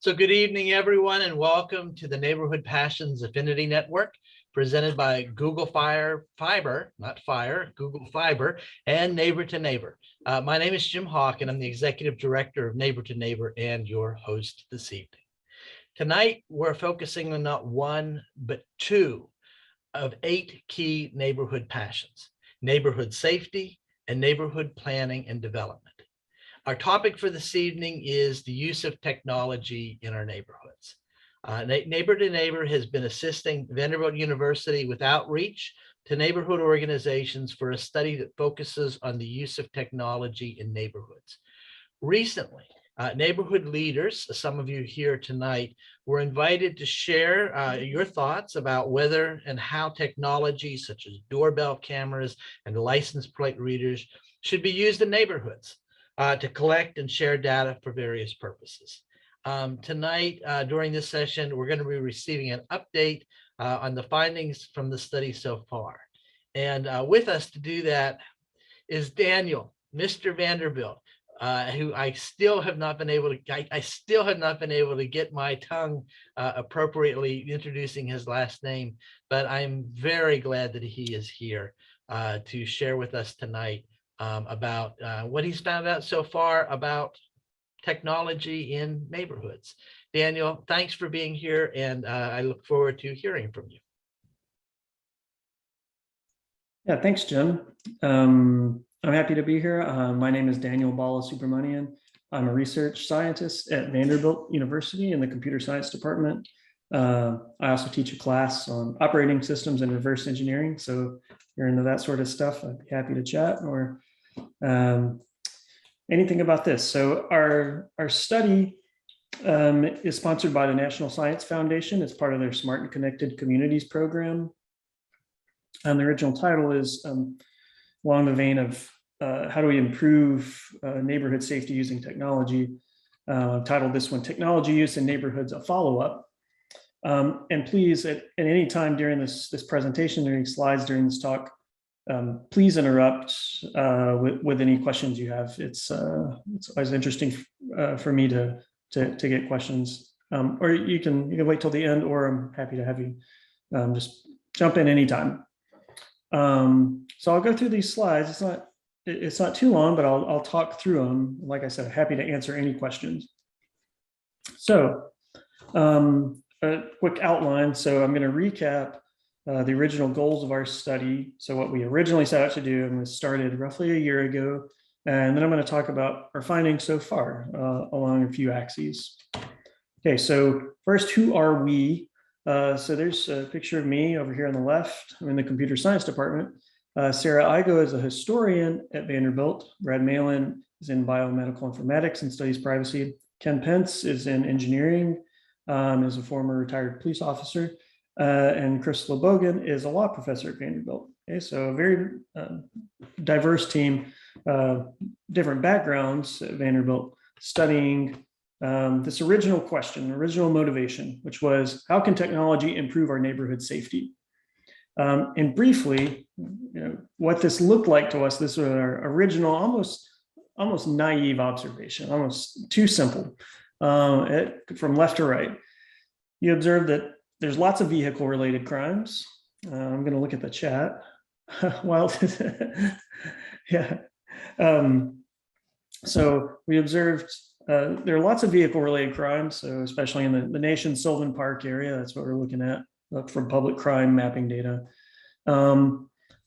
So good evening, everyone, and welcome to the Neighborhood Passions Affinity Network, presented by Google Fiber, not Fire, Google Fiber, and Neighbor to Neighbor. My name is Jim Hawk, and I'm the Executive Director of Neighbor to Neighbor and your host this evening. Tonight, we're focusing on not one, but two of 8 key neighborhood passions: neighborhood safety and neighborhood planning and development. Our topic for this evening is the use of technology in our neighborhoods. Neighbor to Neighbor has been assisting Vanderbilt University with outreach to neighborhood organizations for a study that focuses on the use of technology in neighborhoods. Recently, neighborhood leaders, some of you here tonight, were invited to share your thoughts about whether and how technology such as doorbell cameras and license plate readers should be used in neighborhoods to collect and share data for various purposes. Tonight, during this session, we're going to be receiving an update on the findings from the study so far. And with us to do that is Daniel, Mr. Vanderbilt, who I still have not been able to get my tongue appropriately introducing his last name, but I'm very glad that he is here to share with us tonight about what he's found out so far about technology in neighborhoods. Daniel, thanks for being here, and I look forward to hearing from you. Yeah, thanks, Jim. I'm happy to be here. My name is Daniel Balasubramania. I'm a research scientist at Vanderbilt University in the computer science department. I also teach a class on operating systems and reverse engineering. So if you're into that sort of stuff, I'd be happy to chat or anything about this. So our study is sponsored by the National Science Foundation. It's part of their Smart and Connected Communities program. And the original title is along the vein of how do we improve neighborhood safety using technology. Titled this one, Technology Use in Neighborhoods, a Follow-Up. And please, at any time during this presentation, during slides, during this talk, please interrupt with any questions you have. It's always interesting for me to get questions, or you can wait till the end, or I'm happy to have you just jump in anytime. So I'll go through these slides. It's not too long, but I'll talk through them. Like I said, happy to answer any questions. So a quick outline. So I'm going to recap the original goals of our study. So what we originally set out to do, and was started roughly a year ago. And then I'm going to talk about our findings so far along a few axes. Okay, so first, who are we? So there's a picture of me over here on the left. I'm in the computer science department. Sarah Igo is a historian at Vanderbilt. Brad Malin is in biomedical informatics and studies privacy. Ken Pence is in engineering, is a former retired police officer. And Chris Lobogan is a law professor at Vanderbilt. Okay, so a very diverse team, different backgrounds at Vanderbilt, studying this original question, original motivation, which was, how can technology improve our neighborhood safety? And briefly, what this looked like to us, this was our original, almost naive observation, almost too simple, from left to right. You observe that there's lots of vehicle-related crimes. I'm going to look at the chat. Well, yeah. So we observed there are lots of vehicle-related crimes, so especially in the nation's Sylvan Park area. That's what we're looking at from public crime mapping data.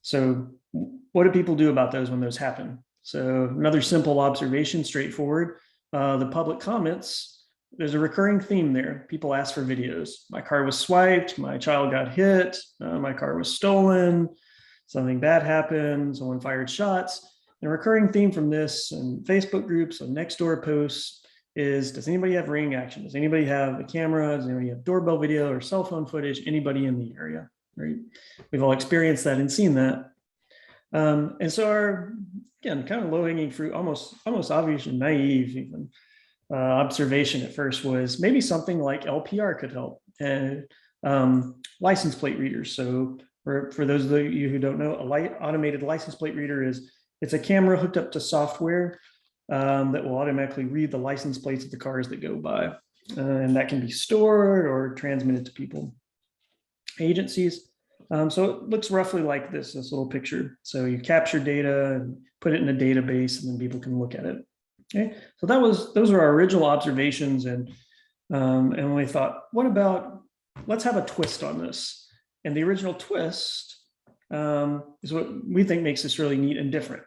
So what do people do about those when those happen? So another simple observation, straightforward. The public comments, there's a recurring theme there. People ask for videos. My car was swiped, my child got hit, my car was stolen, something bad happened, someone fired shots. And a recurring theme from this and Facebook groups and next door posts is, does anybody have ring action? Does anybody have a camera? Does anybody have doorbell video or cell phone footage? Anybody in the area, right? We've all experienced that and seen that. And so our, again, kind of low-hanging fruit, almost obvious and naive even, observation at first was maybe something like LPR could help, and license plate readers. So for those of you who don't know, automated license plate reader it's a camera hooked up to software that will automatically read the license plates of the cars that go by. and that can be stored or transmitted to people, agencies. So it looks roughly like this little picture. So you capture data and put it in a database, and then people can look at it. Okay, so those are our original observations, and we thought, what about, let's have a twist on this. And the original twist is what we think makes this really neat and different.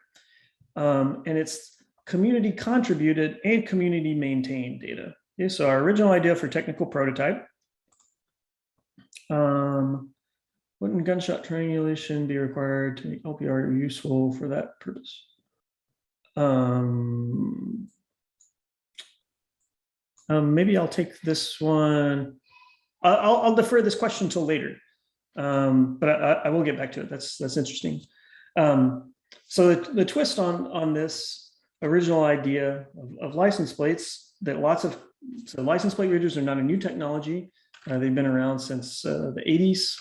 And it's community contributed and community maintained data. Okay, so our original idea for technical prototype, wouldn't gunshot triangulation be required to make LPR useful for that purpose? Maybe I'll take this one. I'll defer this question till later, but I will get back to it. That's interesting. So the twist on this original idea of license plates, that so license plate readers are not a new technology. They've been around since the 80s,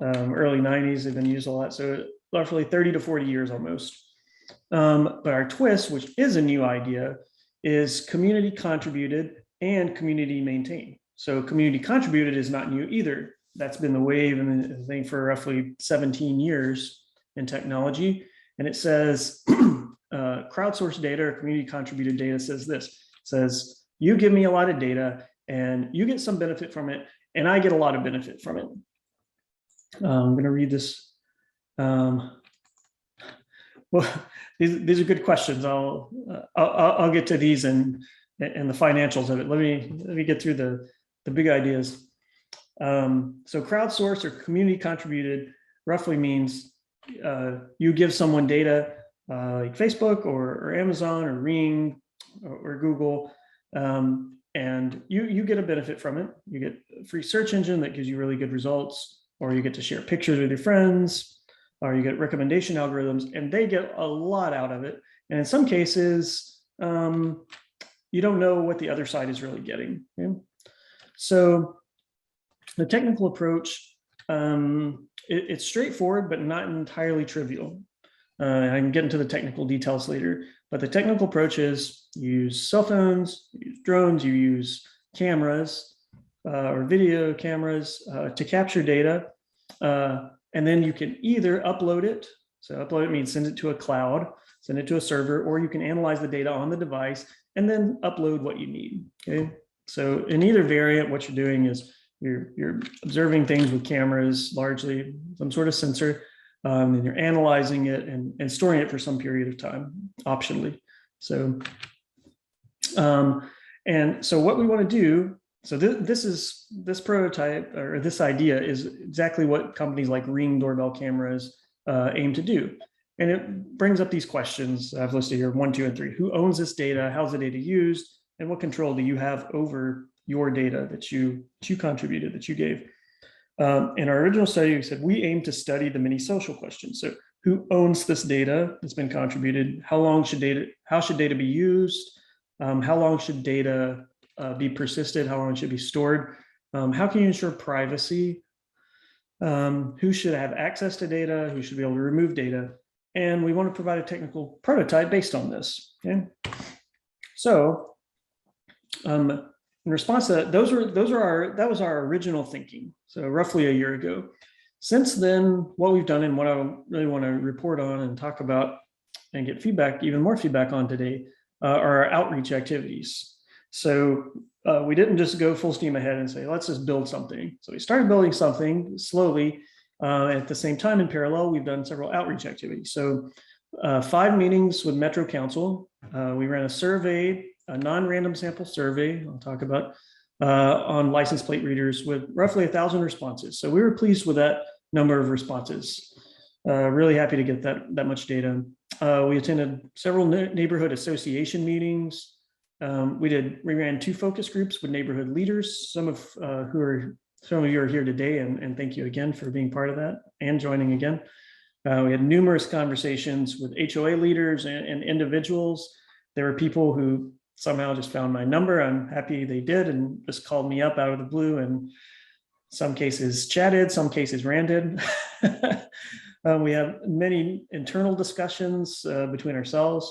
early 90s. They've been used a lot. So roughly 30 to 40 years almost. But our twist, which is a new idea, is community contributed and community maintained. So community contributed is not new either. That's been the wave, and I think for roughly 17 years in technology. And it says crowdsourced data or community contributed data says this. It says, you give me a lot of data and you get some benefit from it, and I get a lot of benefit from it. I'm going to read this. Well, these are good questions. I'll get to these and the financials of it. Let me get through the big ideas. So crowdsourced or community contributed roughly means you give someone data like Facebook or Amazon or Ring or Google, and you get a benefit from it. You get a free search engine that gives you really good results, or you get to share pictures with your friends, or you get recommendation algorithms, and they get a lot out of it. And in some cases, you don't know what the other side is really getting. Okay? So the technical approach, it's straightforward, but not entirely trivial. I can get into the technical details later, but the technical approach is you use cell phones, you use drones, you use cameras or video cameras to capture data. And then you can either upload it. So upload it means send it to a cloud, send it to a server, or you can analyze the data on the device and then upload what you need. Okay. So in either variant, what you're doing is you're observing things with cameras, largely some sort of sensor, and you're analyzing it and storing it for some period of time, optionally. So, and so what we want to do, so this prototype or this idea is exactly what companies like Ring doorbell cameras aim to do. And it brings up these questions I've listed here, 1, 2, and 3. Who owns this data? How's the data used? And what control do you have over your data that you contributed, that you gave? In our original study, we said we aim to study the many social questions. So who owns this data that's been contributed? How should data be used? How long should data be persisted? How long should it be stored? How can you ensure privacy? Who should have access to data? Who should be able to remove data? And we want to provide a technical prototype based on this. Okay. So in response to that, that was our original thinking. So roughly a year ago. Since then, what we've done and what I really want to report on and talk about and get feedback, even more feedback on today, are our outreach activities. So we didn't just go full steam ahead and say, let's just build something. So we started building something slowly. At the same time, in parallel, we've done several outreach activities. So 5 meetings with Metro Council. We ran a survey, a non-random sample survey, I'll talk about, on license plate readers with roughly 1,000 responses. So we were pleased with that number of responses. Really happy to get that much data. We attended several neighborhood association meetings. We ran 2 focus groups with neighborhood leaders, some of you are here today, and thank you again for being part of that and joining again. We had numerous conversations with HOA leaders and individuals. There were people who somehow just found my number. I'm happy they did and just called me up out of the blue, and some cases chatted, some cases ranted. We have many internal discussions between ourselves.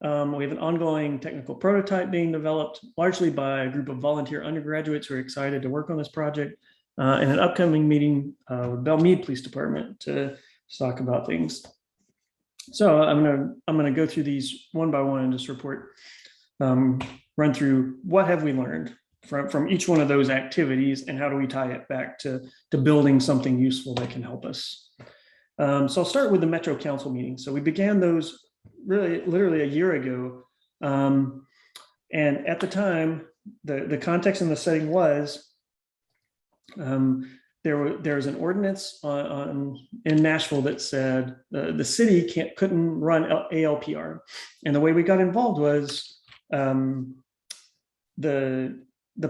We have an ongoing technical prototype being developed largely by a group of volunteer undergraduates who are excited to work on this project, and an upcoming meeting with Belle Meade Police Department to talk about things. So I'm gonna go through these one by one and just run through what have we learned from each one of those activities, and how do we tie it back to building something useful that can help us. So I'll start with the Metro Council meeting. So we began those literally a year ago. And at the time, the context and the setting was there was an ordinance in Nashville that said the city couldn't run ALPR. And the way we got involved was the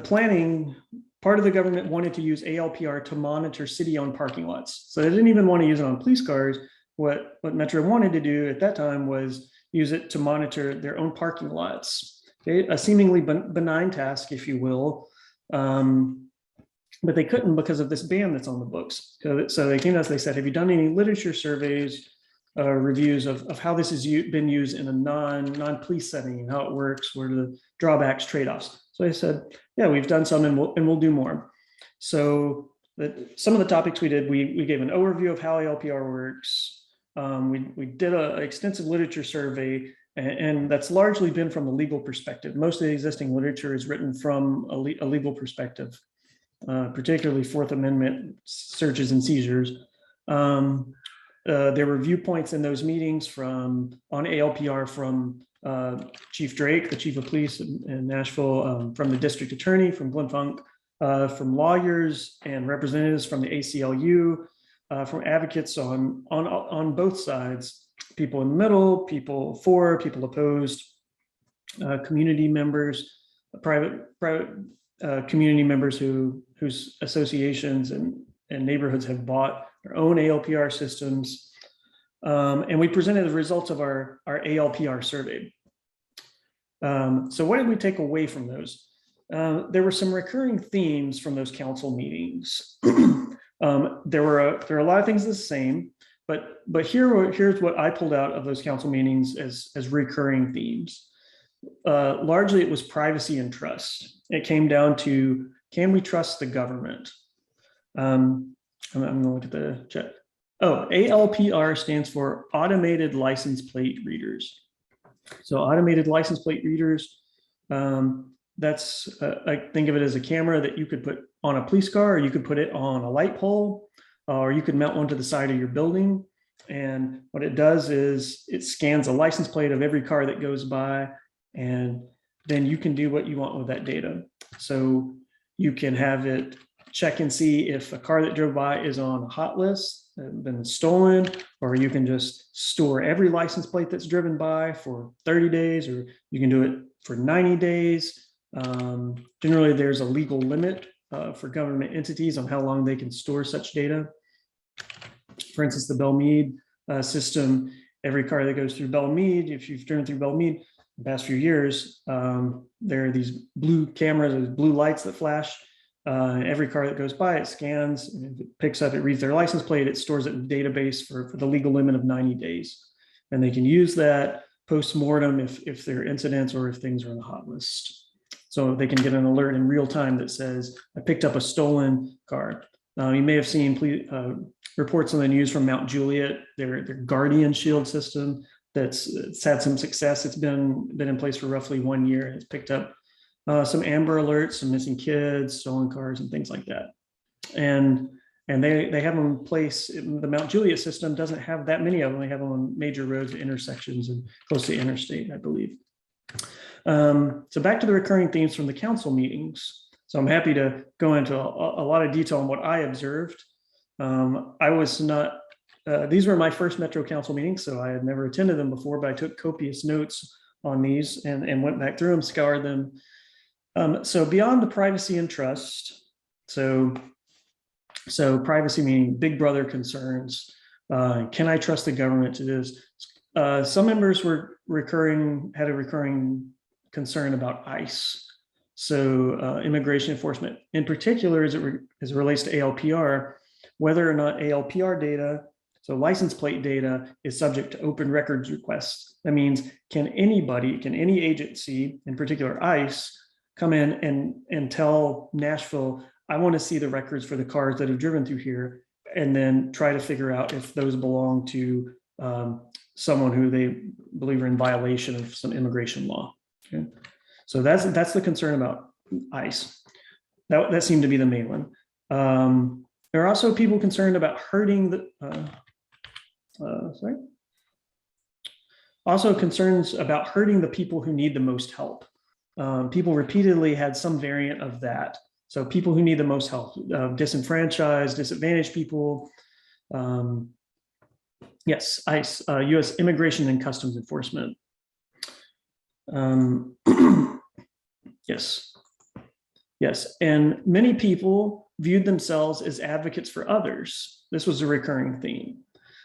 planning part of the government wanted to use ALPR to monitor city-owned parking lots. So they didn't even want to use it on police cars. What Metro wanted to do at that time was use it to monitor their own parking lots. Okay? A seemingly benign task, if you will, but they couldn't because of this ban that's on the books. So they came to us, they said, have you done any literature surveys, reviews of how this has been used in a non-police setting, and how it works, what are the drawbacks, trade-offs? So I said, yeah, we've done some, and we'll do more. So some of the topics we did, we gave an overview of how ALPR works. We did an extensive literature survey, and that's largely been from a legal perspective. Most of the existing literature is written from a legal perspective, particularly Fourth Amendment searches and seizures. There were viewpoints in those meetings on ALPR from Chief Drake, the chief of police in Nashville, from the district attorney, from Glenn Funk, from lawyers and representatives from the ACLU, from advocates on both sides, people in the middle, people for, people opposed, community members, private community members whose associations and neighborhoods have bought their own ALPR systems. And we presented the results of our ALPR survey. So what did we take away from those? There were some recurring themes from those council meetings. There were a lot of things the same, but here's what I pulled out of those council meetings as recurring themes. Largely, it was privacy and trust. It came down to, can we trust the government? I'm going to look at the chat. Oh, ALPR stands for Automated License Plate Readers. So automated license plate readers, that's, I think of it as a camera that you could put on a police car, or you could put it on a light pole, or you could mount one to the side of your building. And what it does is it scans a license plate of every car that goes by, and then you can do what you want with that data. So you can have it check and see if a car that drove by is on a hot list, been stolen, or you can just store every license plate that's driven by for 30 days, or you can do it for 90 days. Generally, there's a legal limit for government entities on how long they can store such data. For instance, the Belle Meade system, every car that goes through Belle Meade, if you've driven through Belle Meade the past few years, there are these blue cameras, these blue lights that flash. Every car that goes by, it scans, and if it picks up, it reads their license plate, it stores it in the database for the legal limit of 90 days. And they can use that post-mortem if there are incidents or if things are on the hot list. So they can get an alert in real time that says, I picked up a stolen car. You may have seen reports on the news from Mount Juliet, their Guardian Shield system it's had some success. It's been in place for roughly 1 year. It's picked up some Amber Alerts, some missing kids, stolen cars, and things like that. And they have them in place. The Mount Juliet system doesn't have that many of them. They have them on major roads, intersections, and close to interstate, I believe. So back to the recurring themes from the council meetings. So I'm happy to go into a lot of detail on what I observed. I was not, these were my first Metro Council meetings, so I had never attended them before, but I took copious notes on these and went back through them, scoured them. So beyond the privacy and trust, so privacy meaning big brother concerns, can I trust the government to do this? Some members had a recurring concern about ICE. So immigration enforcement, in particular, as it relates to ALPR, whether or not ALPR data So license plate data is subject to open records requests. That means can any agency, in particular ICE, come in and tell Nashville, I want to see the records for the cars that have driven through here, and then try to figure out if those belong to someone who they believe are in violation of some immigration law. Okay. So that's the concern about ICE. That seemed to be the main one. There are also people concerned about hurting the, also concerns about hurting the people who need the most help. People repeatedly had some variant of that. So people who need the most help, disenfranchised, disadvantaged people. Yes, ICE, US Immigration and Customs Enforcement. Yes, and many people viewed themselves as advocates for others. This was a recurring theme.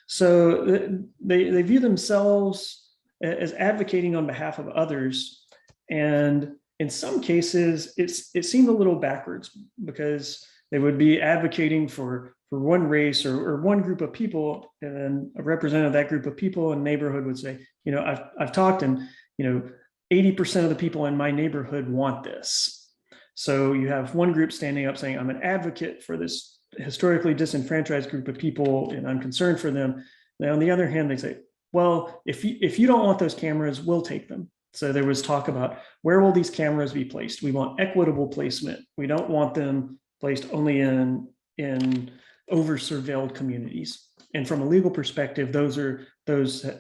So they view themselves as advocating on behalf of others. And in some cases, it seemed a little backwards, because they would be advocating for one race or one group of people, and then a representative of that group of people in neighborhood would say, I've talked, and 80% of the people in my neighborhood want this. So you have one group standing up saying, I'm an advocate for this historically disenfranchised group of people, and I'm concerned for them. Now, on the other hand, they say, well, if you don't want those cameras, we'll take them. So there was talk about, where will these cameras be placed? We want equitable placement. We don't want them placed only in over-surveilled communities. And from a legal perspective, those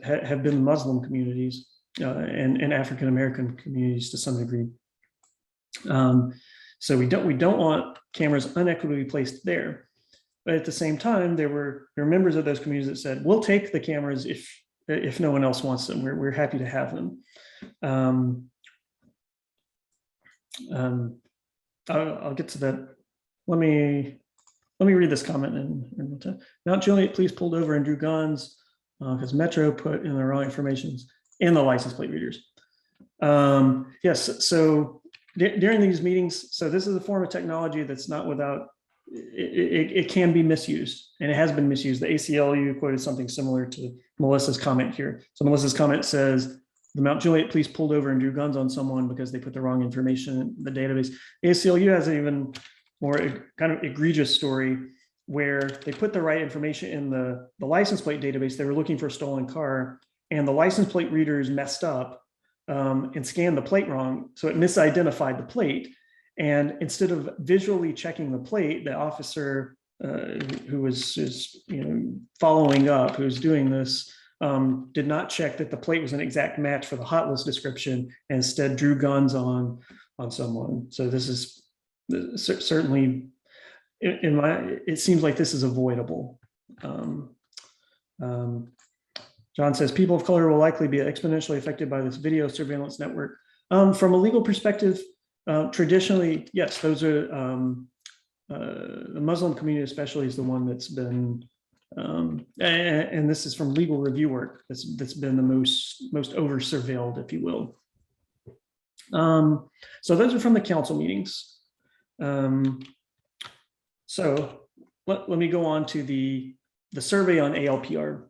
have been Muslim communities and African-American communities to some degree. So we don't want cameras unequitably placed there. But at the same time, there were members of those communities that said, we'll take the cameras if no one else wants them. We're happy to have them. I'll get to that. Let me read this comment. And Mount Juliet police pulled over and drew guns because Metro put in the wrong information in the license plate readers. Yes, so during these meetings, so this is a form of technology that's not without, it can be misused, and it has been misused. The ACLU quoted something similar to Melissa's comment here. So Melissa's comment says, the Mount Juliet police pulled over and drew guns on someone because they put the wrong information in the database. ACLU has an even more kind of egregious story where they put the right information in the license plate database. They were looking for a stolen car, and the license plate readers messed up and scanned the plate wrong. So it misidentified the plate. And instead of visually checking the plate, the officer who was following up, who was doing this, did not check that the plate was an exact match for the hot list description, and instead drew guns on someone. So this is certainly, it seems like this is avoidable. John says, people of color will likely be exponentially affected by this video surveillance network. From a legal perspective, traditionally, yes, those are, the Muslim community especially is the one that's been, and this is from legal review work, that's been the most over surveilled, if you will. So those are from the council meetings. So let me go on to the survey on ALPR.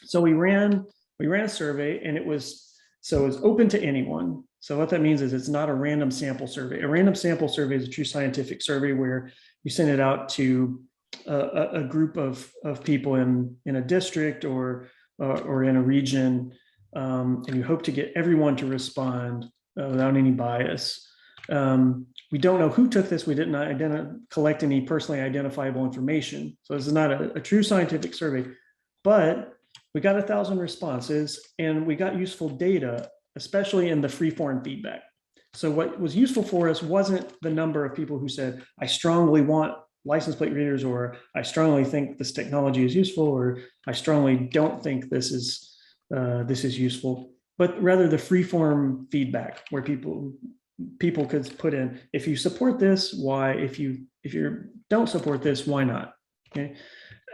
So we ran a survey, and it was open to anyone. So what that means is it's not a random sample survey. A random sample survey is a true scientific survey where you send it out to a group of people in a district or in a region, and you hope to get everyone to respond without any bias. We don't know who took this. We didn't collect any personally identifiable information. So this is not a true scientific survey, but we got 1,000 responses, and we got useful data, especially in the free-form feedback. So what was useful for us wasn't the number of people who said, I strongly want license plate readers, or I strongly think this technology is useful, or I strongly don't think this is useful, but rather the free-form feedback where people could put in, if you support this, why? If you don't support this, why not? Okay.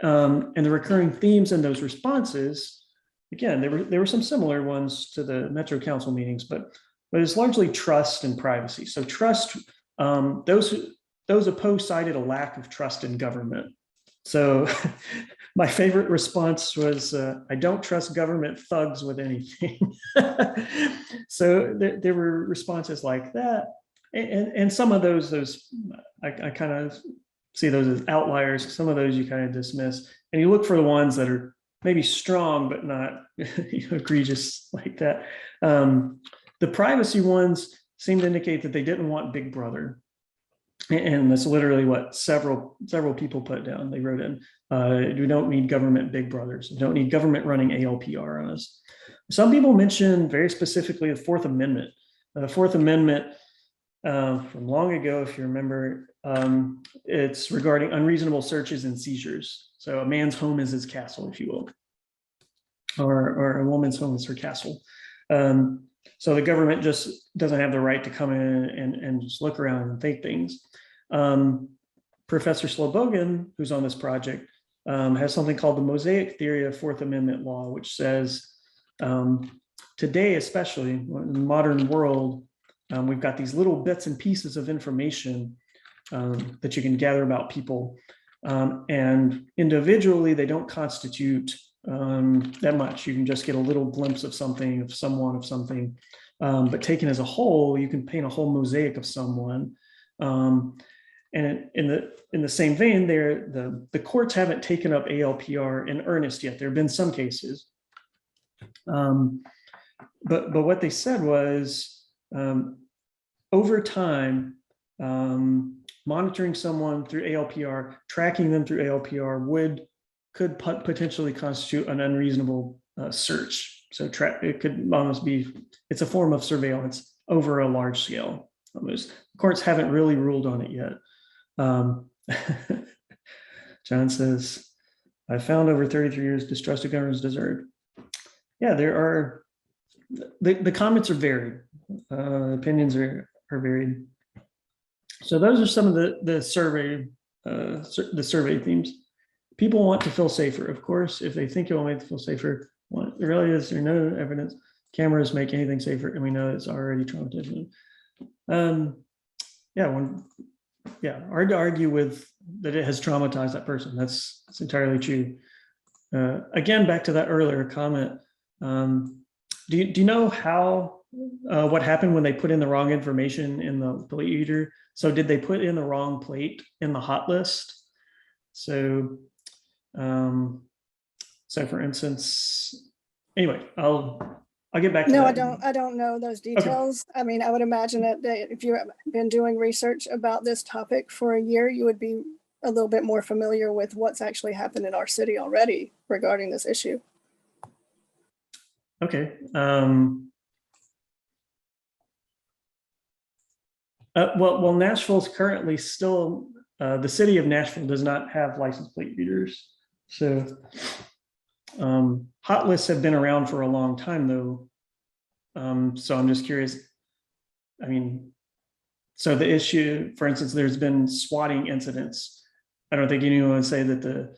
And the recurring themes in those responses, again, there were some similar ones to the Metro Council meetings, but it's largely trust and privacy. So trust, those opposed cited a lack of trust in government. So my favorite response was, I don't trust government thugs with anything. So there were responses like that. And some of those I kind of see those as outliers. Some of those you kind of dismiss, and you look for the ones that are maybe strong, but not egregious like that. The privacy ones seem to indicate that they didn't want Big Brother. And that's literally what several people put down. They wrote in, we don't need government big brothers. We don't need government running ALPR on us. Some people mention very specifically the Fourth Amendment. The Fourth Amendment from long ago, if you remember, it's regarding unreasonable searches and seizures. So a man's home is his castle, if you will, or a woman's home is her castle. So the government just doesn't have the right to come in and just look around and think things. Professor Slobogan, who's on this project, has something called the mosaic theory of Fourth Amendment law, which says today, especially in the modern world, we've got these little bits and pieces of information that you can gather about people. And individually, they don't constitute that much. You can just get a little glimpse of something, of someone, of something. But taken as a whole, you can paint a whole mosaic of someone. And in the same vein, the courts haven't taken up ALPR in earnest yet. There have been some cases. But what they said was, over time, monitoring someone through ALPR, tracking them through ALPR could potentially constitute an unreasonable search. So it could almost be, it's a form of surveillance over a large scale. Almost. Courts haven't really ruled on it yet. John says, I found over 33 years distrust of government is deserved. Yeah, there are, the comments are varied. Opinions are varied. So those are some of the survey themes. People want to feel safer, of course. If they think it will make them feel safer, the reality is there's no evidence cameras make anything safer, and we know it's already traumatizing. Hard to argue with that it has traumatized that person. That's entirely true. Again, back to that earlier comment. Do you know how what happened when they put in the wrong information in the plate reader? So did they put in the wrong plate in the hot list? So, for instance, anyway, I'll get back to that. No, I don't know those details. Okay. I mean, I would imagine that if you've been doing research about this topic for a year, you would be a little bit more familiar with what's actually happened in our city already regarding this issue. Okay. Well, Nashville's currently still, the city of Nashville does not have license plate readers. So hot lists have been around for a long time though. So I'm just curious. I mean, so the issue, for instance, there's been swatting incidents. I don't think anyone would say that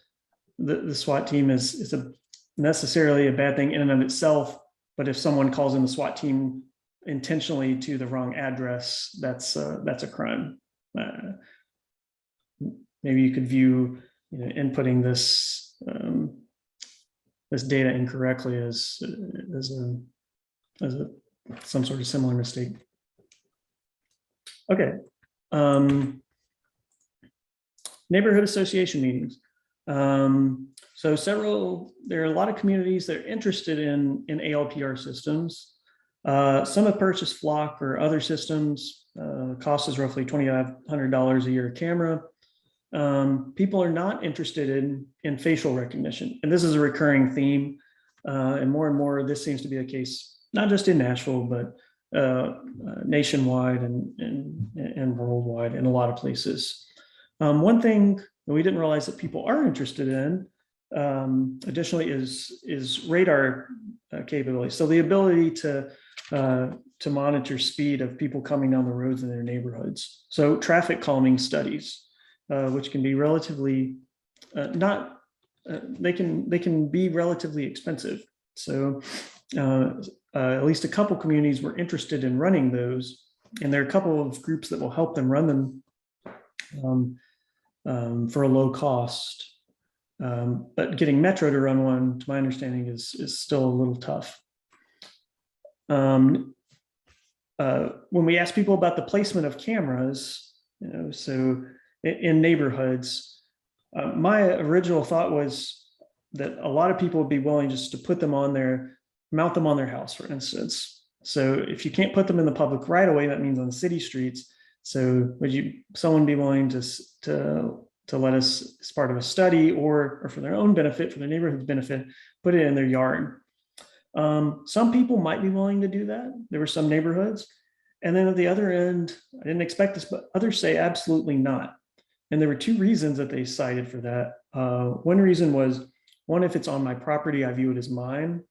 the SWAT team is necessarily a bad thing in and of itself, but if someone calls in the SWAT team intentionally to the wrong address, that's a crime. Maybe you could view inputting this data incorrectly as some sort of similar mistake. Okay. Neighborhood association meetings. So there are a lot of communities that are interested in ALPR systems. Some have purchased Flock or other systems. Cost is roughly $2,500 a year a camera. People are not interested in facial recognition. And this is a recurring theme. And more, this seems to be the case, not just in Nashville, but nationwide and worldwide in a lot of places. One thing that we didn't realize that people are interested in, additionally, is radar capability. So the ability to monitor speed of people coming down the roads in their neighborhoods. So traffic calming studies, which can be relatively they can be relatively expensive. So at least a couple communities were interested in running those, and there are a couple of groups that will help them run them for a low cost. But getting Metro to run one, to my understanding, is still a little tough. When we ask people about the placement of cameras, so in neighborhoods, my original thought was that a lot of people would be willing just to put them on their, mount them on their house, for instance. So if you can't put them in the public right away, that means on city streets. So would someone be willing to let us, as part of a study or for their own benefit, for their neighborhood's benefit, put it in their yard? Some people might be willing to do that. There were some neighborhoods. And then at the other end, I didn't expect this, but others say absolutely not. And there were two reasons that they cited for that. One reason was, one, if it's on my property, I view it as mine.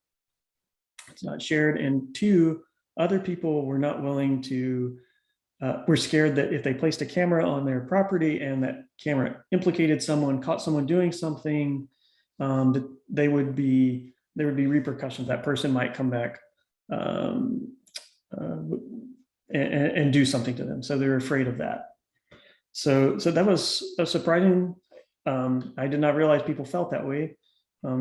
It's not shared. And two, other people were not willing to, were scared that if they placed a camera on their property and that camera implicated someone, caught someone doing something, that there would be repercussions. That person might come back and do something to them. So they're afraid of that. So that was surprising. I did not realize people felt that way.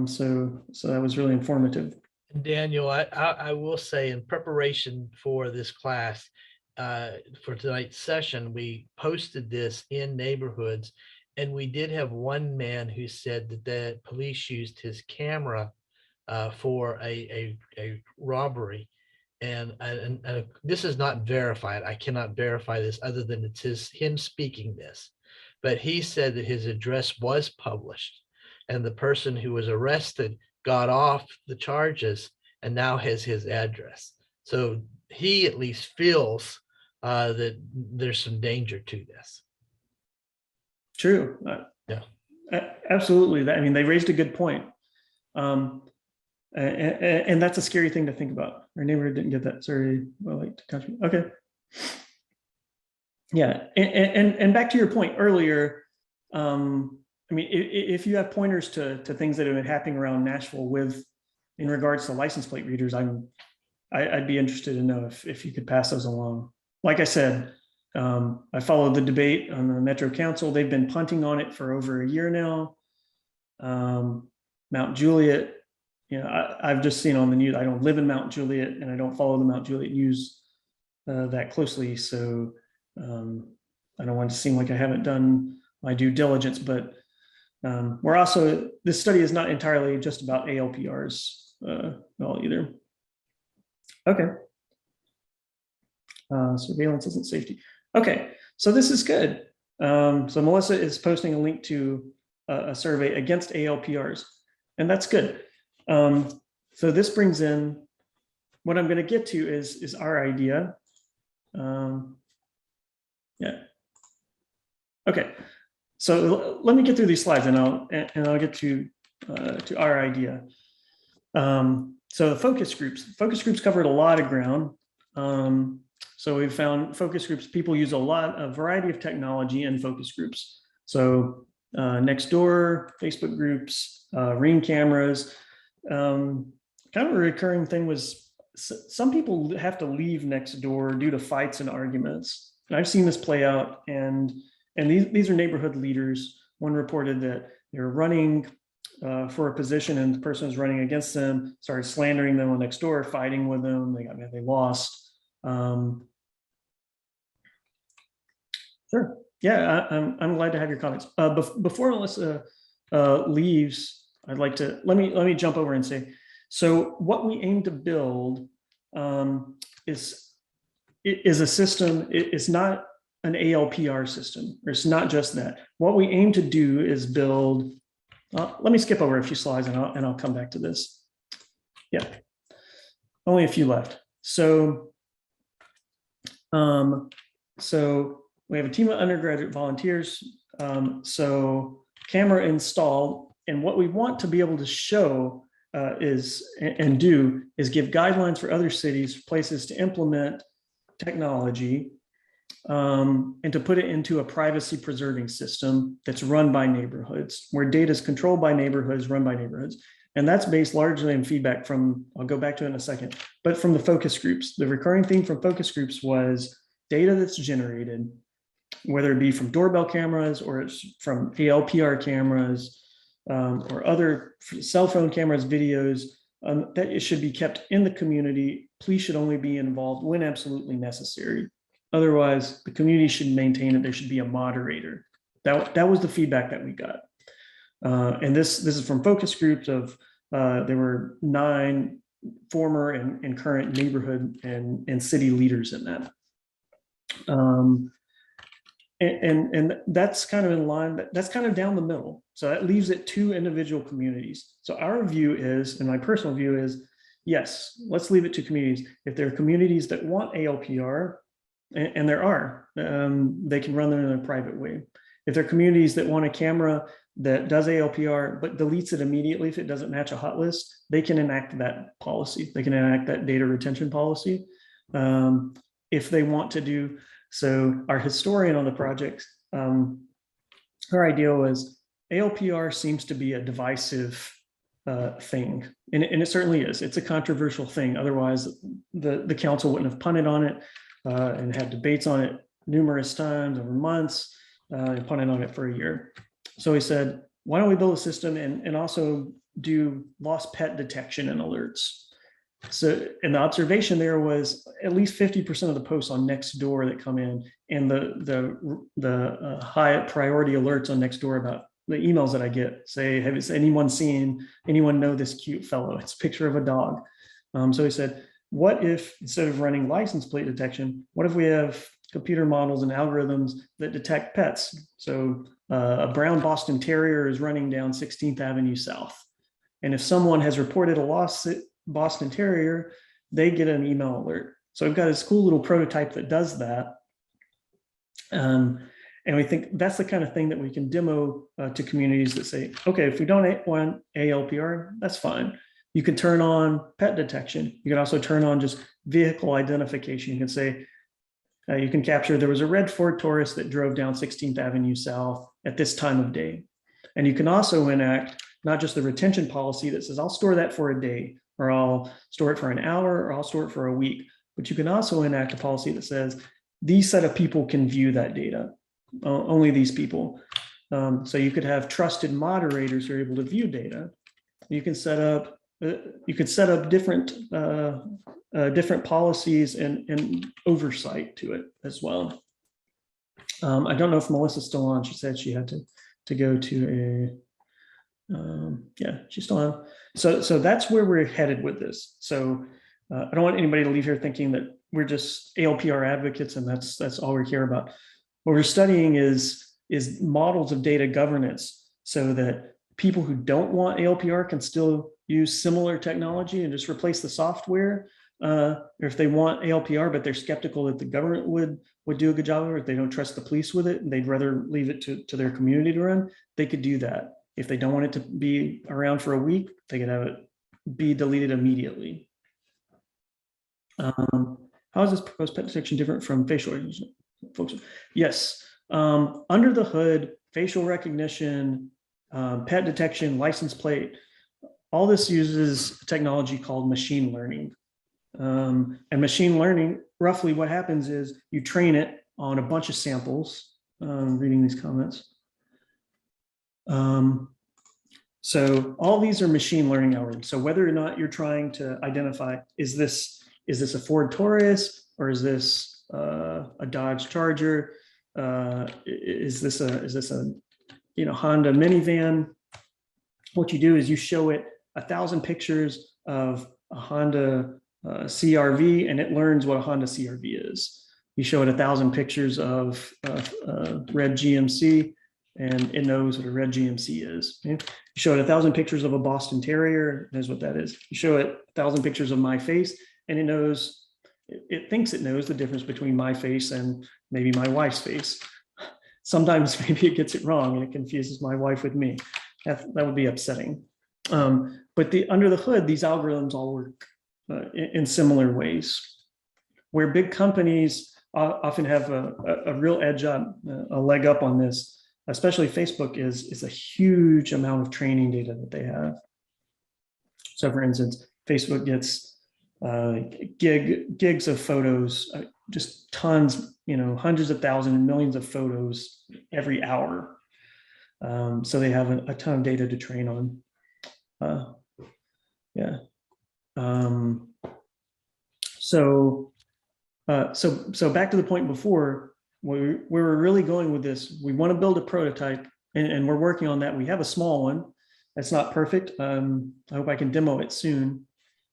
So that was really informative. Daniel, I will say, in preparation for this class, for tonight's session, we posted this in neighborhoods, and we did have one man who said that the police used his camera for a robbery. And this is not verified. I cannot verify this other than it's him speaking this. But he said that his address was published, and the person who was arrested got off the charges and now has his address. So he at least feels that there's some danger to this. True. Yeah. Absolutely. I mean, they raised a good point. And that's a scary thing to think about. Our neighborhood didn't get that. Sorry. Well, like to country. Okay. Yeah. And back to your point earlier, I mean, if you have pointers to things that have been happening around Nashville in regards to license plate readers, I'd be interested to know if you could pass those along. Like I said, I followed the debate on the Metro Council. They've been punting on it for over a year now. Mount Juliet, I've just seen on the news. I don't live in Mount Juliet, and I don't follow the Mount Juliet news that closely. So I don't want to seem like I haven't done my due diligence, but this study is not entirely just about ALPRs well either. Okay. Surveillance isn't safety. Okay, so this is good. So Melissa is posting a link to a survey against ALPRs, and that's good. So this brings in what I'm going to get to is our idea. Yeah. Okay. So let me get through these slides, and I'll get to our idea. So the focus groups covered a lot of ground. So we've found focus groups, people use a variety of technology in focus groups. So Nextdoor, Facebook groups, Ring cameras. Kind of a recurring thing was some people have to leave Nextdoor due to fights and arguments. And I've seen this play out, and these are neighborhood leaders. One reported that they're running for a position, and the person who's running against them started slandering them on Nextdoor, fighting with them. They lost. Sure. Yeah, I'm glad to have your comments. Before Melissa leaves, I'd like to let me jump over and say, so what we aim to build is a system. It's not an ALPR system. It's not just that. What we aim to do is build. Let me skip over a few slides, and I'll come back to this. Yeah, only a few left. So we have a team of undergraduate volunteers. So camera installed, and what we want to be able to show is give guidelines for other cities, places to implement technology, and to put it into a privacy preserving system that's run by neighborhoods, where data is controlled by neighborhoods, run by neighborhoods. And that's based largely on feedback from, I'll go back to it in a second, but from the focus groups. The recurring theme from focus groups was data that's generated, whether it be from doorbell cameras or it's from ALPR cameras, or other cell phone cameras, videos, that it should be kept in the community. Police should only be involved when absolutely necessary. Otherwise, the community should maintain it. There should be a moderator. That was the feedback that we got. And this is from focus groups of, there were 9 former and current neighborhood and city leaders in that. And that's kind of in line, that's kind of down the middle. So that leaves it 2 individual communities. So our view is, and my personal view is, yes, let's leave it to communities. If there are communities that want ALPR, and there are, they can run them in a private way. If there are communities that want a camera that does ALPR, but deletes it immediately if it doesn't match a hot list, they can enact that policy. They can enact that data retention policy if they want to do. So our historian on the project, her idea was ALPR seems to be a divisive thing. And it certainly is. It's a controversial thing. Otherwise, the council wouldn't have punted on it and had debates on it numerous times over months and punted on it for a year. So he said, why don't we build a system and also do lost pet detection and alerts? So, and the observation there was at least 50% of the posts on Nextdoor that come in, and the high priority alerts on Nextdoor about the emails that I get say, has anyone know this cute fellow? It's a picture of a dog. So he said, what if instead of running license plate detection, what if we have computer models and algorithms that detect pets? So a brown Boston Terrier is running down 16th Avenue South. And if someone has reported a lost Boston Terrier, they get an email alert. So we've got this cool little prototype that does that. And we think that's the kind of thing that we can demo to communities that say, okay, if we don't want ALPR, that's fine. You can turn on pet detection. You can also turn on just vehicle identification. You can say, you can capture, there was a red Ford Taurus that drove down 16th Avenue South at this time of day. And you can also enact not just the retention policy that says, I'll store that for a day, or I'll store it for an hour, or I'll store it for a week. But you can also enact a policy that says, these set of people can view that data, only these people. So you could have trusted moderators who are able to view data. You can set up different different policies and oversight to it as well. I don't know if Melissa's still on. She said she had to go to yeah, she's still on. So that's where we're headed with this. So I don't want anybody to leave here thinking that we're just ALPR advocates and that's all we care about. What we're studying is models of data governance so that people who don't want ALPR can still use similar technology and just replace the software. Or if they want ALPR, but they're skeptical that the government would do a good job, or if they don't trust the police with it, and they'd rather leave it to their community to run, they could do that. If they don't want it to be around for a week, they could have it be deleted immediately. How is this proposed pet detection different from facial recognition? Folks, yes. Under the hood, facial recognition, pet detection, license plate, all this uses technology called machine learning. And machine learning, roughly what happens is you train it on a bunch of samples. Reading these comments. So all these are machine learning algorithms. So whether or not you're trying to identify, is this a Ford Taurus, or is this a Dodge Charger? Is this a Honda minivan? What you do is you show it 1,000 pictures of a Honda CRV, and it learns what a Honda CRV is. You show it 1,000 pictures of red GMC, and it knows what a red GMC is. You show it 1,000 pictures of a Boston Terrier, it knows what that is. You show it 1,000 pictures of my face, and it knows, it thinks it knows the difference between my face and maybe my wife's face. Sometimes maybe it gets it wrong and it confuses my wife with me. That would be upsetting. But under the hood, these algorithms all work in similar ways. Where big companies often have a real edge up, a leg up on this, especially Facebook, is a huge amount of training data that they have. So for instance, Facebook gets gigs of photos, just tons, hundreds of thousands and millions of photos every hour. So they have a ton of data to train on. Yeah. So back to the point before, where we're really going with this, we want to build a prototype, and we're working on that. We have a small one that's not perfect. I hope I can demo it soon.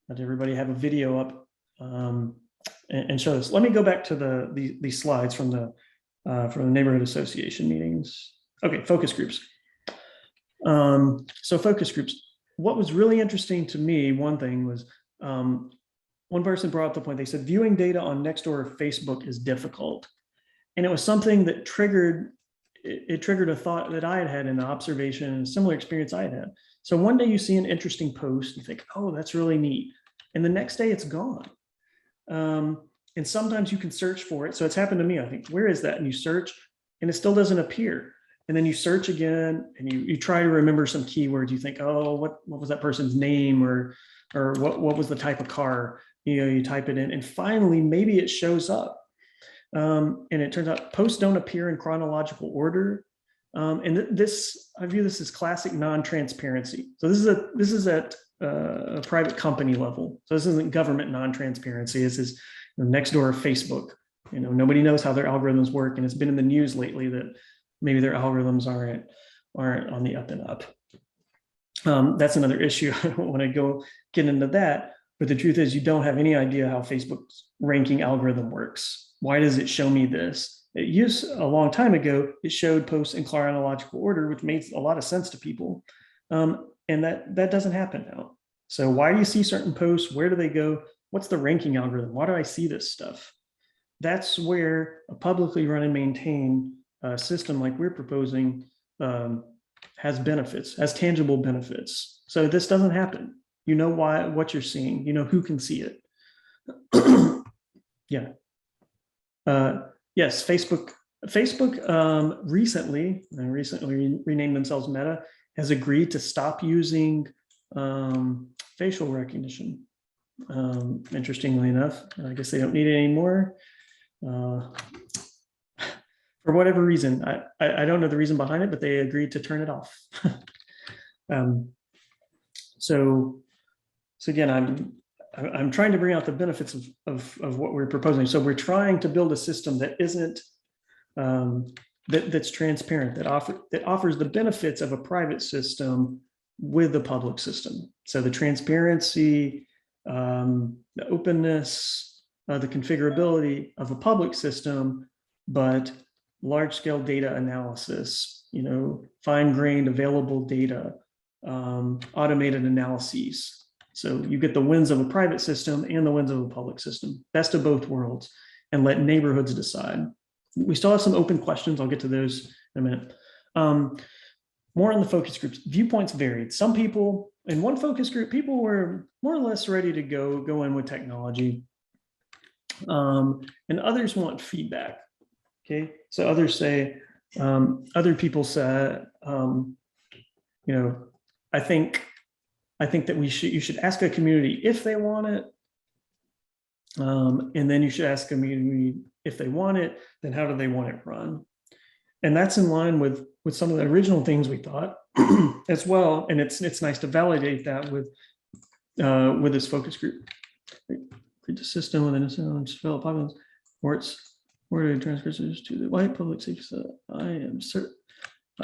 Let everybody have a video up and show this. Let me go back to these slides from the neighborhood association meetings. Okay, focus groups. So focus groups. What was really interesting to me, one thing was, one person brought up the point, they said, viewing data on Nextdoor or Facebook is difficult. And it was something that triggered a thought that I had had, an observation, and a similar experience I had had. So one day you see an interesting post, you think, oh, that's really neat. And the next day it's gone. And sometimes you can search for it. So it's happened to me. I think, where is that? And you search and it still doesn't appear. And then you search again and you try to remember some keywords. You think, oh, what was that person's name, or what was the type of car? You type it in, and finally maybe it shows up. And it turns out posts don't appear in chronological order. And this, I view this as classic non-transparency. So this is at a private company level. So this isn't government non-transparency. This is Nextdoor or Facebook. Nobody knows how their algorithms work, and it's been in the news lately that maybe their algorithms aren't on the up and up. That's another issue. I don't want to get into that, but the truth is you don't have any idea how Facebook's ranking algorithm works. Why does it show me this? It used a long time ago, it showed posts in chronological order, which made a lot of sense to people. And that doesn't happen now. So why do you see certain posts? Where do they go? What's the ranking algorithm? Why do I see this stuff? That's where a publicly run and maintained system like we're proposing has benefits, has tangible benefits. So this doesn't happen. You know what you're seeing. You know who can see it. Yeah. Yes, Facebook recently renamed themselves Meta, has agreed to stop using facial recognition. Interestingly enough, I guess they don't need it anymore. For whatever reason, I don't know the reason behind it, but they agreed to turn it off. So again, I'm trying to bring out the benefits of what we're proposing. So we're trying to build a system that isn't that's transparent, that offers the benefits of a private system with the public system. So the transparency, the openness, the configurability of a public system, but large-scale data analysis, fine-grained available data, automated analyses. So you get the wins of a private system and the wins of a public system, best of both worlds, and let neighborhoods decide. We still have some open questions. I'll get to those in a minute. More on the focus groups. Viewpoints varied. Some people, in one focus group, people were more or less ready to go in with technology. And others want feedback. Okay, so others say, other people said, I think that you should ask a community if they want it, and then you should ask a community if they want it, then how do they want it run? And that's in line with some of the original things we thought as well. And it's nice to validate that with this focus group. Create the system within a system, develop populace, where the transgressors to the white public safety. So I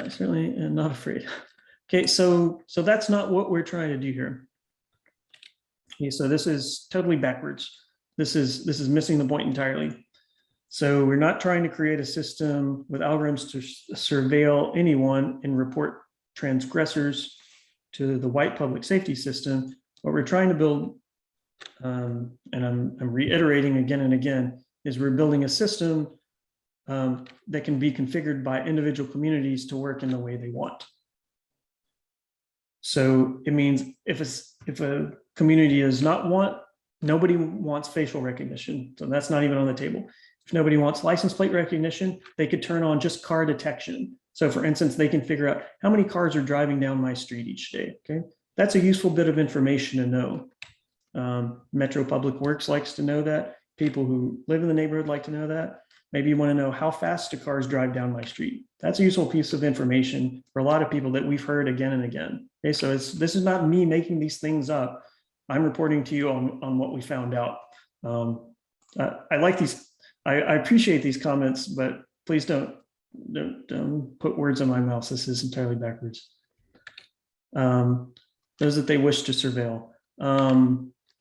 certainly am not afraid. Okay, so that's not what we're trying to do here. Okay, so this is totally backwards. This is missing the point entirely. So we're not trying to create a system with algorithms to surveil anyone and report transgressors to the white public safety system. What we're trying to build, and I'm reiterating again and again, is we're building a system that can be configured by individual communities to work in the way they want. So it means if a community does not want, nobody wants facial recognition, so that's not even on the table. If nobody wants license plate recognition, they could turn on just car detection. So for instance, they can figure out how many cars are driving down my street each day. Okay, that's a useful bit of information to know. Metro Public Works likes to know that. People who live in the neighborhood like to know that. Maybe you want to know how fast do cars drive down my street. That's a useful piece of information for a lot of people that we've heard again and again. Okay, so this is not me making these things up. I'm reporting to you on what we found out. I like these. I appreciate these comments, but please don't put words in my mouth. This is entirely backwards. Those that they wish to surveil.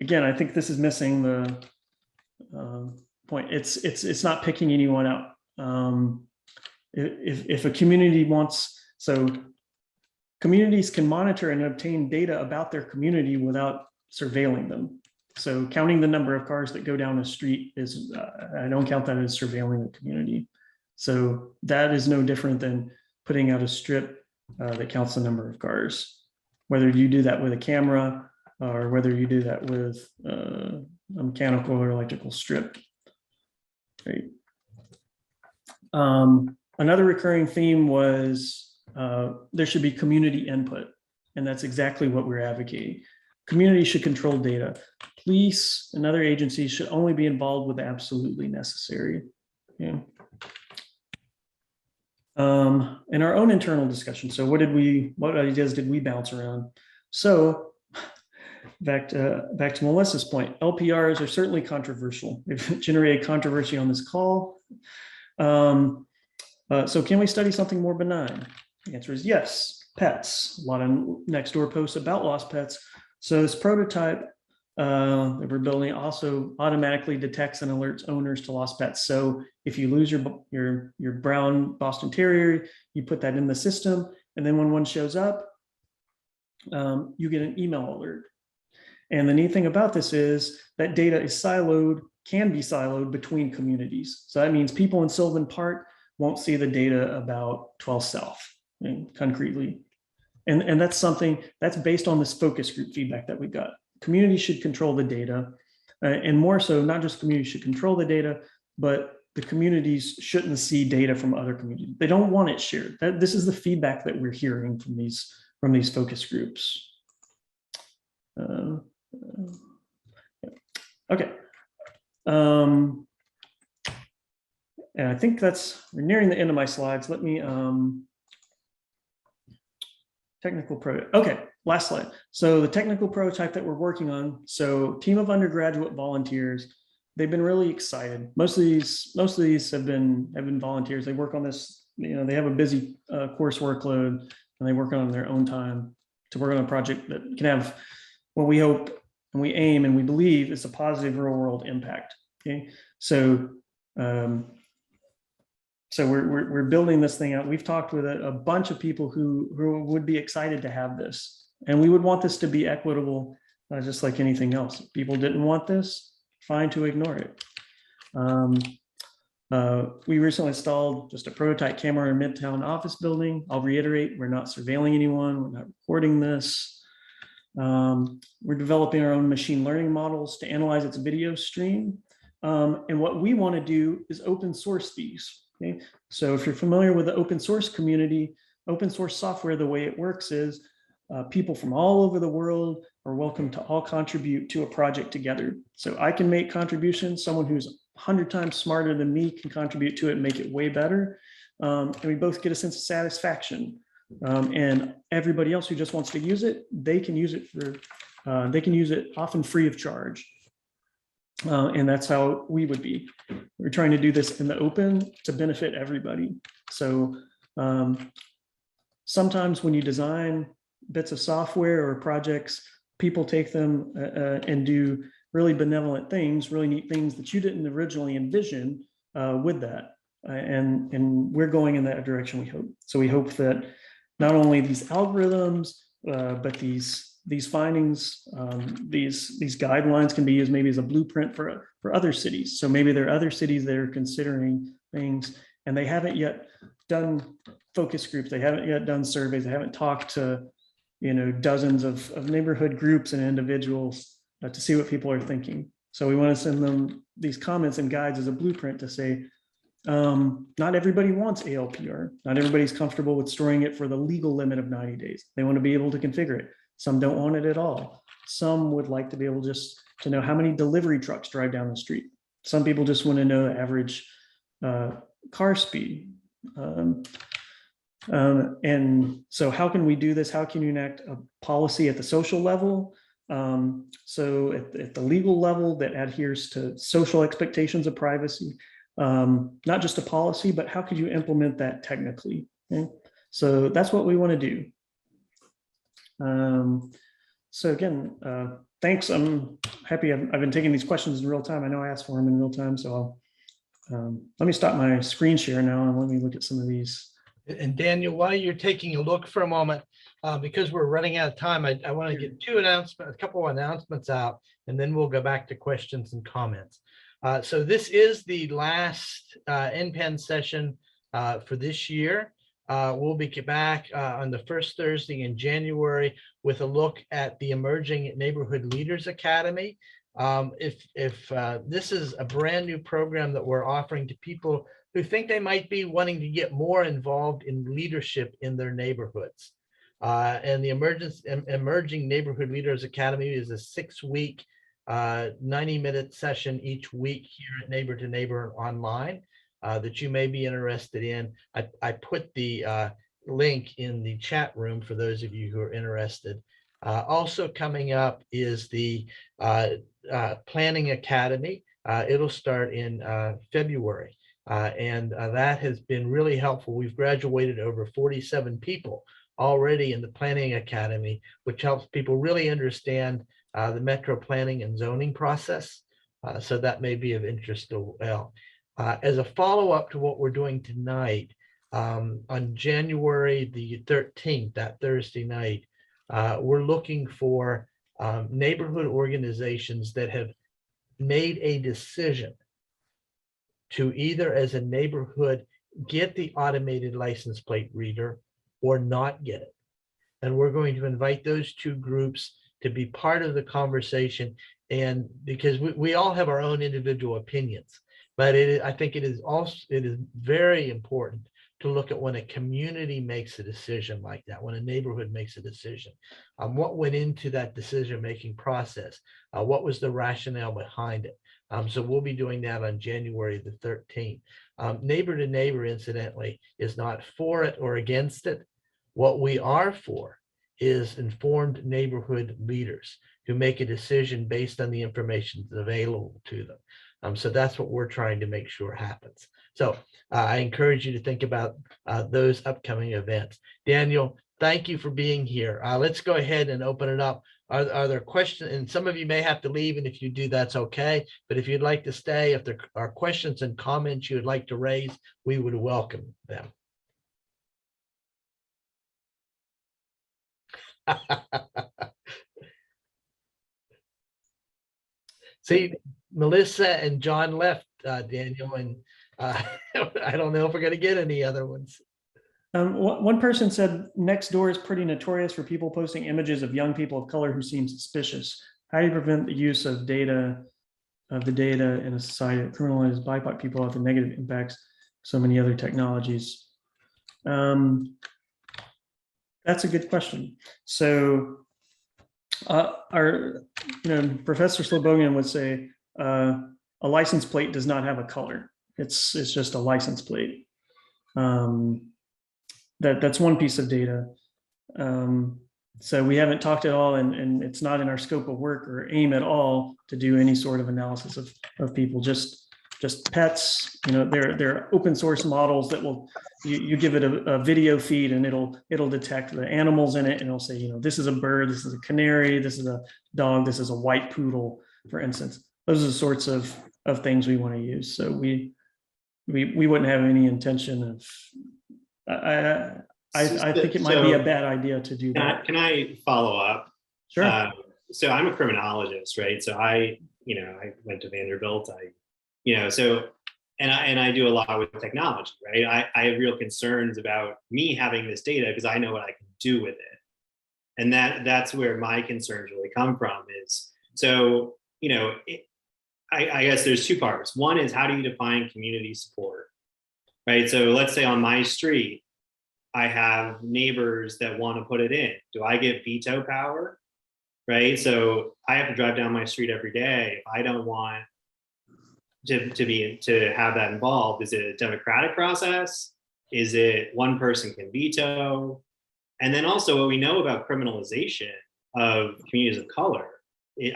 Again, I think this is missing the point. It's not picking anyone out. If a community wants, so communities can monitor and obtain data about their community without surveilling them. So counting the number of cars that go down a street is, I don't count that as surveilling a community. So that is no different than putting out a strip that counts the number of cars. Whether you do that with a camera or whether you do that with a mechanical or electrical strip. Right. Another recurring theme was there should be community input, and that's exactly what we're advocating. Community should control data. Police and other agencies should only be involved with absolutely necessary. Yeah. In our own internal discussion, so what ideas did we bounce around? So back to Melissa's point, LPRs are certainly controversial. They've generated controversy on this call. So can we study something more benign? The answer is yes. Pets. A lot of Nextdoor posts about lost pets. So this prototype that we're building also automatically detects and alerts owners to lost pets. So if you lose your brown Boston Terrier, you put that in the system, and then when one shows up, you get an email alert. And the neat thing about this is that data is siloed, can be siloed between communities. So that means people in Sylvan Park won't see the data about 12 South concretely. And that's something that's based on this focus group feedback that we got. Communities should control the data, and more so, not just communities should control the data, but the communities shouldn't see data from other communities. They don't want it shared. This is the feedback that we're hearing from these focus groups. Okay. And I think we're nearing the end of my slides. Let me, technical prototype. Okay, last slide. So the technical prototype that we're working on. So team of undergraduate volunteers, they've been really excited. Most of these have been volunteers. They work on this, they have a busy course workload, and they work on their own time to work on a project that can have what we hope and we aim and we believe is a positive real world impact. Okay, so we're building this thing out. We've talked with a bunch of people who would be excited to have this, and we would want this to be equitable, just like anything else. If people didn't want this, fine to ignore it. We recently installed just a prototype camera in Midtown office building. I'll reiterate, we're not surveilling anyone. We're not recording this. We're developing our own machine learning models to analyze its video stream. And what we want to do is open source these. Okay? So if you're familiar with the open source community, open source software, the way it works is people from all over the world are welcome to all contribute to a project together. So I can make contributions. Someone who's 100 times smarter than me can contribute to it and make it way better. And we both get a sense of satisfaction. And everybody else who just wants to use it, they can use it often free of charge. And that's how we would be. We're trying to do this in the open to benefit everybody. So sometimes when you design bits of software or projects, people take them and do really benevolent things, really neat things that you didn't originally envision with that. And we're going in that direction, we hope. So we hope that not only these algorithms, but these findings, these guidelines can be used maybe as a blueprint for other cities. So maybe there are other cities that are considering things and they haven't yet done focus groups. They haven't yet done surveys. They haven't talked to, dozens of neighborhood groups and individuals to see what people are thinking. So we want to send them these comments and guides as a blueprint to say, not everybody wants ALPR. Not everybody's comfortable with storing it for the legal limit of 90 days. They want to be able to configure it. Some don't want it at all. Some would like to be able just to know how many delivery trucks drive down the street. Some people just want to know the average car speed. And so how can we do this? How can you enact a policy at the social level? So at the legal level that adheres to social expectations of privacy, not just a policy, but how could you implement that technically? Okay? So that's what we want to do. So again, thanks. I'm happy I've been taking these questions in real time. I know I asked for them in real time, so let me stop my screen share now and let me look at some of these. And Daniel, while you're taking a look for a moment, because we're running out of time, I want to get a couple of announcements out, and then we'll go back to questions and comments. So this is the last NPEN session for this year. We'll be back on the first Thursday in January with a look at the Emerging Neighborhood Leaders Academy. If this is a brand new program that we're offering to people who think they might be wanting to get more involved in leadership in their neighborhoods. And the Emerging Neighborhood Leaders Academy is a 6-week, 90-minute session each week here at Neighbor to Neighbor online that you may be interested in. I put the link in the chat room for those of you who are interested. Also coming up is the Planning Academy. It'll start in February. And that has been really helpful. We've graduated over 47 people already in the Planning Academy, which helps people really understand the metro planning and zoning process. So that may be of interest as well. As a follow-up to what we're doing tonight, on January the 13th, that Thursday night, we're looking for neighborhood organizations that have made a decision to either as a neighborhood get the automated license plate reader or not get it. And we're going to invite those two groups to be part of the conversation. And because we all have our own individual opinions, but I think it is very important to look at when a community makes a decision like that, when a neighborhood makes a decision, what went into that decision-making process, what was the rationale behind it. So we'll be doing that on January the 13th. Neighbor to Neighbor, incidentally, is not for it or against it. What we are for is informed neighborhood leaders who make a decision based on the information that's available to them. So that's what we're trying to make sure happens. So I encourage you to think about those upcoming events. Daniel, thank you for being here. Let's go ahead and open it up. Are there questions? And some of you may have to leave, and if you do, that's okay. But if you'd like to stay, if there are questions and comments you would like to raise, we would welcome them. See, Melissa and John left, Daniel, and I don't know if we're going to get any other ones. One person said Nextdoor is pretty notorious for people posting images of young people of color who seem suspicious. How do you prevent the use of the data in a society that criminalizes BIPOC people have the negative impacts so many other technologies? That's a good question. So Professor Slobodian would say a license plate does not have a color. It's just a license plate. That's one piece of data. So we haven't talked at all, and it's not in our scope of work or aim at all to do any sort of analysis of people, just pets. There are open source models that will, you give it a video feed and it'll detect the animals in it, and it'll say, this is a bird, this is a canary, this is a dog, this is a white poodle, for instance. Those are the sorts of things we want to use. So we wouldn't have any intention of, I think it might be a bad idea to do that. Can I follow up? Sure. So I'm a criminologist, right? So I went to Vanderbilt. I do a lot with technology, right? I have real concerns about me having this data because I know what I can do with it, and that's where my concerns really come from. Is so I guess there's two parts. One is, how do you define community support, right? So let's say on my street, I have neighbors that want to put it in. Do I get veto power, right? So I have to drive down my street every day. If I don't want to have that involved? Is it a democratic process? Is it one person can veto? And then also what we know about criminalization of communities of color,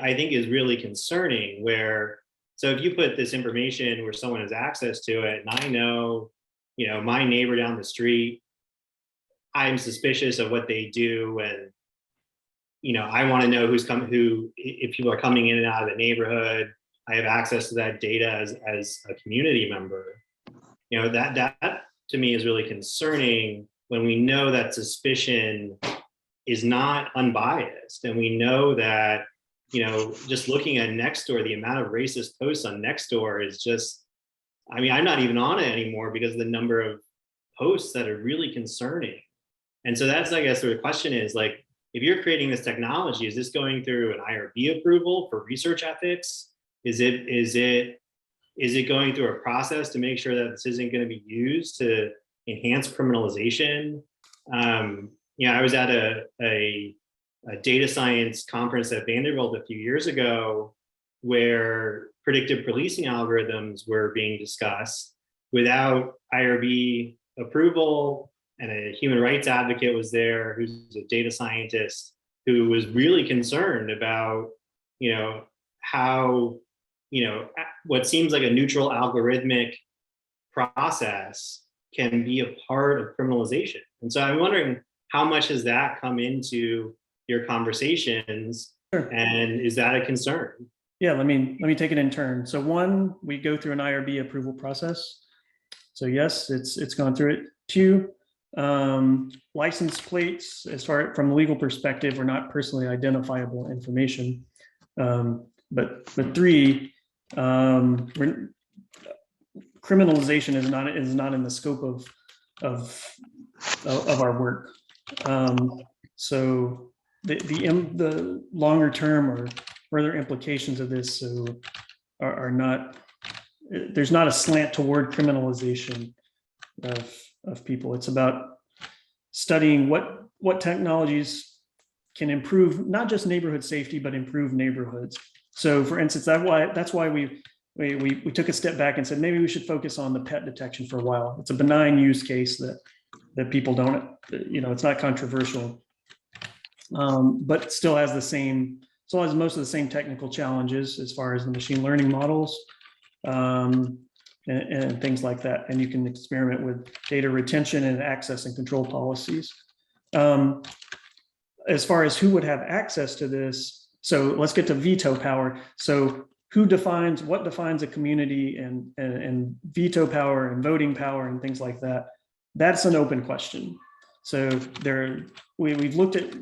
I think is really concerning, where, so if you put this information where someone has access to it, and I know, you know, my neighbor down the street, I'm suspicious of what they do, and, you know, I want to know if people are coming in and out of the neighborhood, I have access to that data as a community member. You know, that to me is really concerning, when we know that suspicion is not unbiased. And we know that, you know, just looking at Nextdoor, the amount of racist posts on Nextdoor is just, I mean, I'm not even on it anymore because of the number of posts that are really concerning. And so that's, I guess, the question is, like, if you're creating this technology, is this going through an IRB approval for research ethics? Is it going through a process to make sure that this isn't going to be used to enhance criminalization? You know, I was at a data science conference at Vanderbilt a few years ago where predictive policing algorithms were being discussed without IRB approval, and a human rights advocate was there who's a data scientist who was really concerned about, you know, how, you know, what seems like a neutral algorithmic process can be a part of criminalization. And so I'm wondering, how much has that come into your conversations? Sure. And is that a concern? Yeah, let me take it in turn. So one, we go through an IRB approval process. So yes, it's gone through it. Two, license plates, as far from the legal perspective, are not personally identifiable information. But three, criminalization is not in the scope of our work. So the longer term or further implications of this are not, there's not a slant toward criminalization of people. It's about studying what technologies can improve not just neighborhood safety, but improve neighborhoods. So for instance, that's why we took a step back and said, maybe we should focus on the pet detection for a while. It's a benign use case that people don't, you know, it's not controversial, but still has most of the same technical challenges as far as the machine learning models and things like that. And you can experiment with data retention and access and control policies. As far as who would have access to this, so let's get to veto power. So what defines a community, and veto power and voting power and things like that? That's an open question. So we've looked at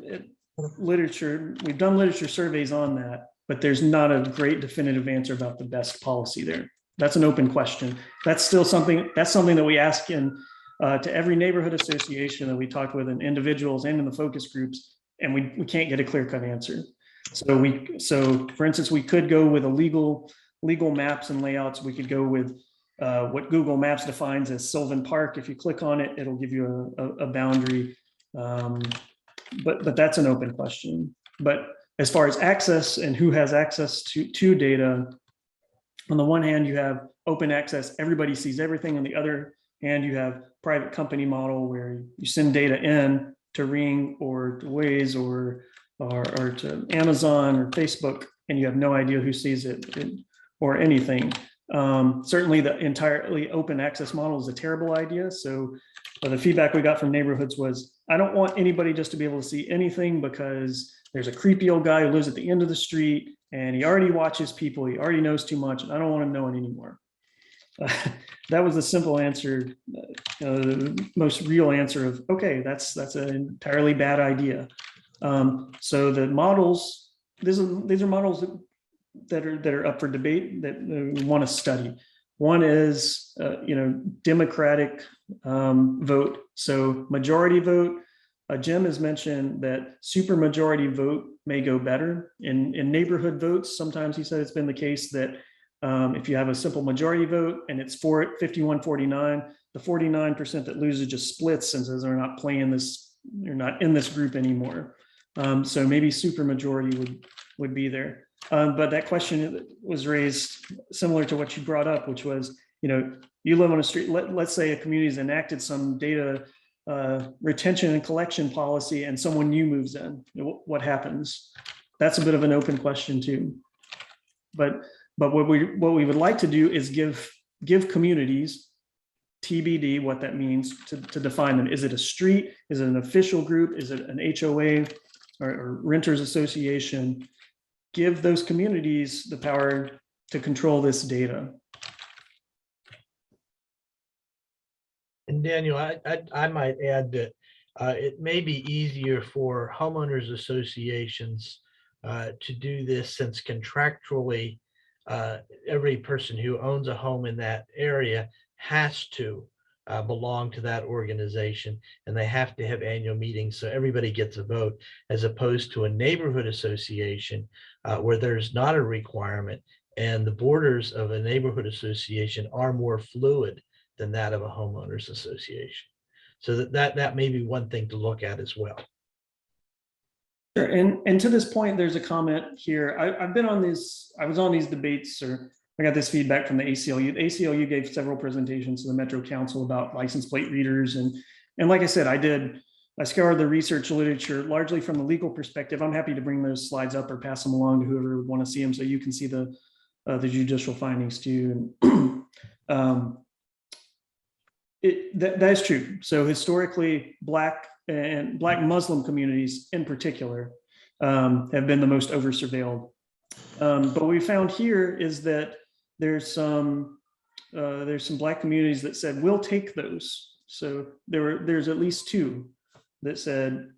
literature, we've done literature surveys on that, but there's not a great definitive answer about the best policy there. That's an open question. That's something that we ask to every neighborhood association that we talk with, and individuals and in the focus groups, and we can't get a clear-cut answer. So for instance, we could go with a legal maps and layouts. We could go with what Google Maps defines as Sylvan Park. If you click on it, it'll give you a boundary. But that's an open question. But as far as access and who has access to data, on the one hand, you have open access, everybody sees everything. On the other hand, you have private company model where you send data in to Ring or to Waze or to Amazon or Facebook, and you have no idea who sees it or anything. Certainly the entirely open access model is a terrible idea. So the feedback we got from neighborhoods was, I don't want anybody just to be able to see anything because there's a creepy old guy who lives at the end of the street and he already watches people, he already knows too much, and I don't want to know it anymore. That was the simple answer, the most real answer of, okay, that's an entirely bad idea. So the models, these are models that are up for debate that we want to study. One is, democratic vote. So majority vote. Jim has mentioned that supermajority vote may go better in neighborhood votes. Sometimes he said it's been the case that if you have a simple majority vote and it's 51-49, the 49% that loses just splits and says they're not playing this, they're not in this group anymore. So maybe supermajority would be there. But that question was raised similar to what you brought up, which was, you live on a street, let's say a community's enacted some data retention and collection policy and someone new moves in, what happens? That's a bit of an open question too. But what we would like to do is give communities TBD what that means to define them. Is it a street? Is it an official group? Is it an HOA or renters association? Give those communities the power to control this data. And Daniel, I might add that it may be easier for homeowners associations to do this, since contractually every person who owns a home in that area has to belong to that organization, and they have to have annual meetings, so everybody gets a vote, as opposed to a neighborhood association where there's not a requirement, and the borders of a neighborhood association are more fluid than that of a homeowners association. So that may be one thing to look at as well. Sure. And to this point, there's a comment here. I've been on this, I was on these debates, or I got this feedback from the ACLU. The ACLU gave several presentations to the Metro Council about license plate readers. And like I said, I scoured the research literature largely from the legal perspective. I'm happy to bring those slides up or pass them along to whoever would want to see them, so you can see the judicial findings too. And that is true. So historically, Black and Black Muslim communities in particular have been the most over surveilled. But what we found here is that there's some Black communities that said, we'll take those. So there's at least two that said,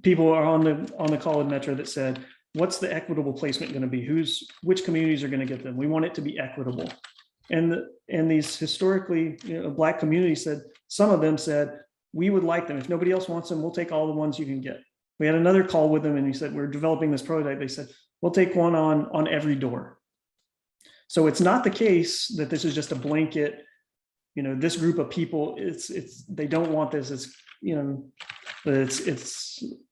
people are on the call with Metro that said, what's the equitable placement going to be? Which communities are going to get them? We want it to be equitable. And these historically, Black communities said, some of them said, we would like them. If nobody else wants them, we'll take all the ones you can get. We had another call with them and he said, we're developing this prototype. They said, we'll take one on every door. So it's not the case that this is just a blanket, this group of people, they don't want this, it's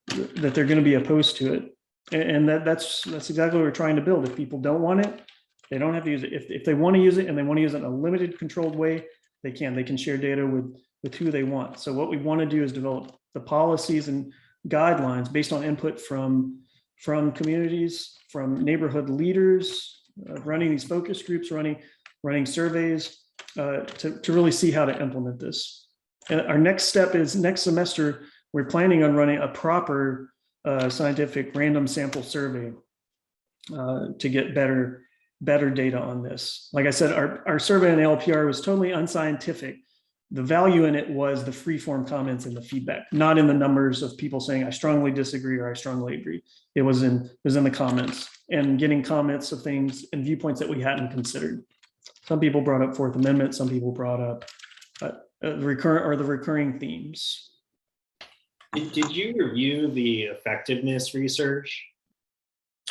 that they're going to be opposed to it. And that's exactly what we're trying to build. If people don't want it, they don't have to use it. If they want to use it and they want to use it in a limited controlled way, they can share data with who they want. So what we want to do is develop the policies and guidelines based on input from communities, from neighborhood leaders, running these focus groups, running surveys to really see how to implement this. And our next step is next semester, we're planning on running a proper scientific random sample survey to get better data on this. Like I said, our survey on LPR was totally unscientific. The value in it was the free form comments and the feedback, not in the numbers of people saying, I strongly disagree or I strongly agree. It was in the comments and getting comments of things and viewpoints that we hadn't considered. Some people brought up Fourth Amendment. Some people brought up the recurring themes. Did you review the effectiveness research?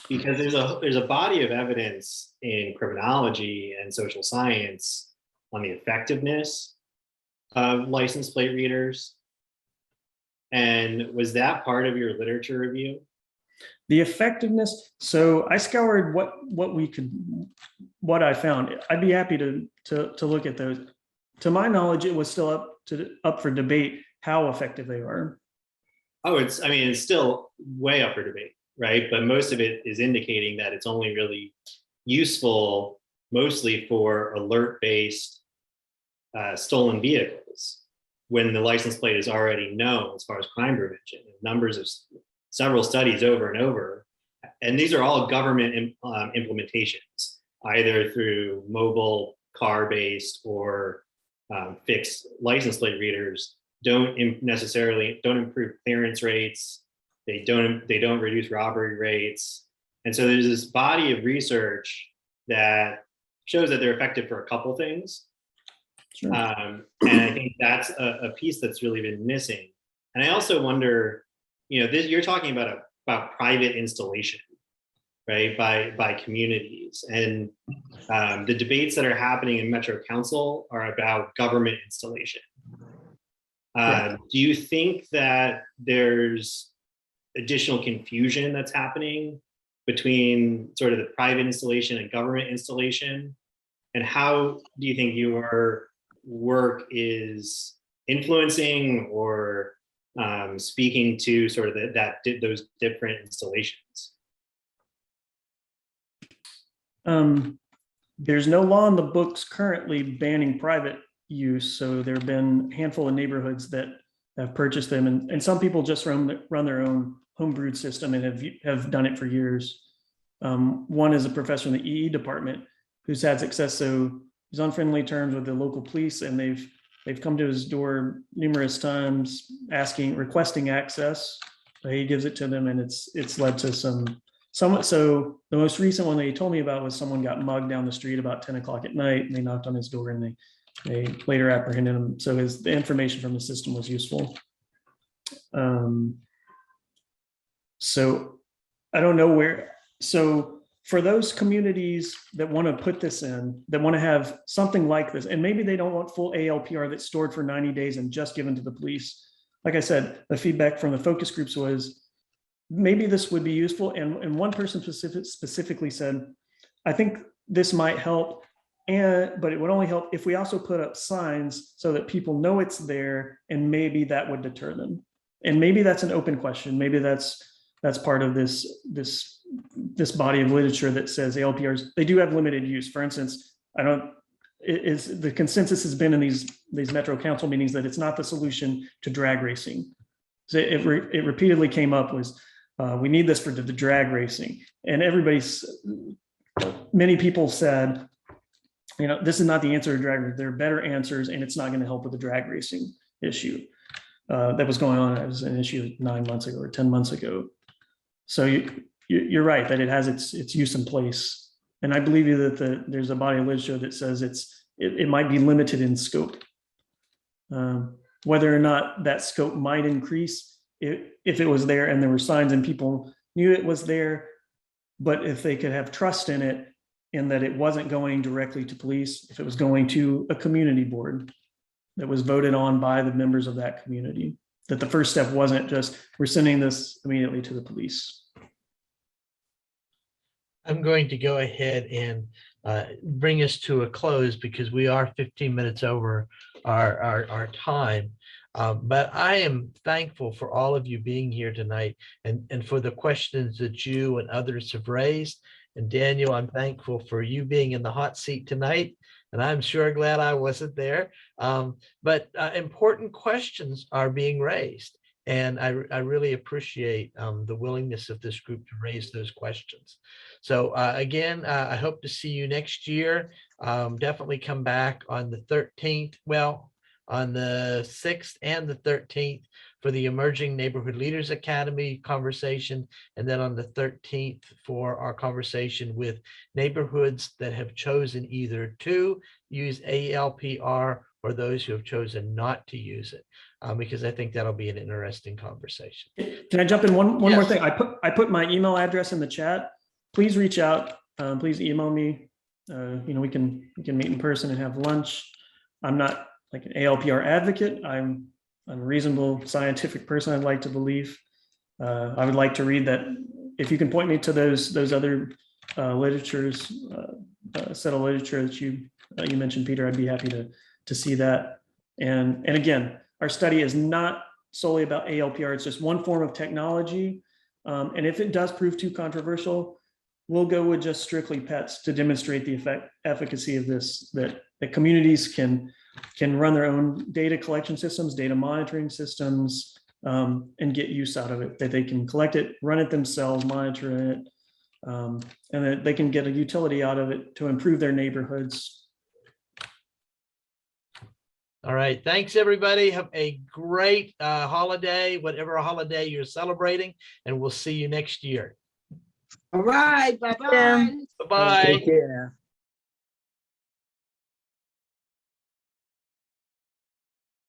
Because there's a body of evidence in criminology and social science on the effectiveness of license plate readers. And was that part of your literature review? The effectiveness. So I scoured what I found. I'd be happy to look at those. To my knowledge, it was still up for debate how effective they are. Oh, it's still way up for debate, right? But most of it is indicating that it's only really useful mostly for alert-based stolen vehicles when the license plate is already known as far as crime prevention. Numbers of several studies over and over, and these are all government implementations, either through mobile car-based or fixed license plate readers. Don't improve clearance rates. They don't reduce robbery rates. And so there's this body of research that shows that they're effective for a couple things. Sure. And I think that's a piece that's really been missing. And I also wonder, you're talking about private installation, right? By communities, and the debates that are happening in Metro Council are about government installation. Do you think that there's additional confusion that's happening between sort of the private installation and government installation? And how do you think your work is influencing or speaking to sort of those different installations? There's no law in the books currently banning private use. So there have been a handful of neighborhoods that have purchased them. And some people just run their own homebrewed system and have done it for years. One is a professor in the EE department who's had success. So he's on friendly terms with the local police, and they've come to his door numerous times requesting access. He gives it to them, and it's led to some. So the most recent one that he told me about was someone got mugged down the street about 10 o'clock at night, and they knocked on his door, and they later apprehended him. So the information from the system was useful. So I don't know where. So for those communities that want to put this in, that want to have something like this, and maybe they don't want full ALPR that's stored for 90 days and just given to the police. Like I said, the feedback from the focus groups was, maybe this would be useful. And one person specifically said, I think this might help, but it would only help if we also put up signs so that people know it's there, and maybe that would deter them. And maybe that's an open question. Maybe that's part of this body of literature that says ALPRs, they do have limited use. For instance, the consensus has been in these Metro Council meetings that it's not the solution to drag racing. So it repeatedly came up was, we need this for the drag racing. And many people said, this is not the answer to drag racing. There are better answers, and it's not going to help with the drag racing issue that was going on. It was an issue 9 months ago or 10 months ago. So you're right that it has its use in place. And I believe you that there's a body of literature that says it might be limited in scope. Whether or not that scope might increase if it was there and there were signs and people knew it was there, but if they could have trust in it and that it wasn't going directly to police, if it was going to a community board that was voted on by the members of that community, that the first step wasn't just, we're sending this immediately to the police. I'm going to go ahead and bring us to a close because we are 15 minutes over our time. But I am thankful for all of you being here tonight and for the questions that you and others have raised. And Daniel, I'm thankful for you being in the hot seat tonight. And I'm sure glad I wasn't there. But important questions are being raised. And I really appreciate the willingness of this group to raise those questions. So again, I hope to see you next year. Definitely come back on the 13th. Well, on the 6th and the 13th for the Emerging Neighborhood Leaders Academy conversation, and then on the 13th for our conversation with neighborhoods that have chosen either to use ALPR or those who have chosen not to use it, because I think that'll be an interesting conversation. Can I jump in one Yes. more thing? I put my email address in the chat. Please reach out. Please email me. We can meet in person and have lunch. I'm not like an ALPR advocate. I'm a reasonable scientific person, I'd like to believe. I would like to read that. If you can point me to those other literatures, set of literature that you mentioned, Peter, I'd be happy to see that. And again, our study is not solely about ALPR. It's just one form of technology. And if it does prove too controversial, we'll go with just strictly pets to demonstrate the efficacy of this, that communities can run their own data collection systems, data monitoring systems, and get use out of it, that they can collect it, run it themselves, monitor it, and that they can get a utility out of it to improve their neighborhoods. All right. Thanks, everybody. Have a great holiday, whatever holiday you're celebrating, and we'll see you next year. All right. Bye-bye. Bye-bye. Take care.